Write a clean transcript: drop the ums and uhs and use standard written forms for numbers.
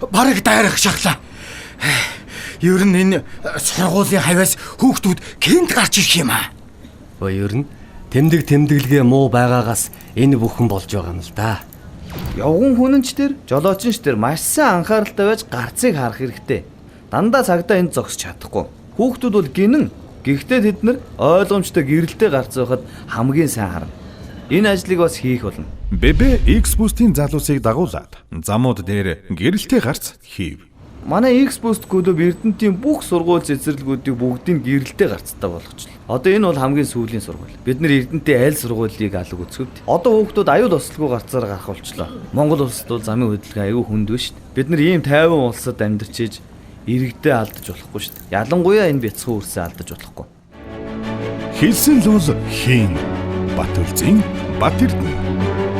барыг дайрах шаглаа. Ер нь энэ сургуулийн хавьяас хүүхдүүд гинт гарч ирэх юм аа. Ер нь тэмдэглэгээ муу байгаагаас энэ бүхэн болж байгаа юм л да. Явган хүнэнчдэр, жолоочнчдэр маш сайн анхааралтай байж гарцыг харах хэрэгтэй. Дандаа цагдаа энд зогсож чадахгүй. Хүүхдүүд бол гинэн. Гэхдээ тэд нар ойлгомжтой гэрэлтэй гарц байхад хамгийн сайн харна. Энэ ажлыг бас хийх болно. Бебе X-Boost-ийн залуусыг дагуулад замууд дээр гэрэлтэй гарц хийв. Манай X-Boost клуб Эрдэнэтийн бүх сургууль цэцэрлэгүүдийг бүгдийг гэрэлтэй гарцтай болгочихлоо. Одоо энэ бол хамгийн сүүлийн сургууль. Бид нар Эрдэнэтийн аль сургуулийг алга үзэхэд одоо хүүхдүүд аюул ослгүй гарцаар гарах болчлоо. Монгол улсад бол замын хөдөлгөөн аюул хүнд биш шүү дээ. Бид нар ийм тайван улсад амьдарч ийж иргэдээ алдаж болохгүй шүү дээ. Ялангуяа энэ бяцхан үрсээ алдаж болохгүй. Хэлсэн л бол хийн. Бат үлзийн Бат Эрдэнэ.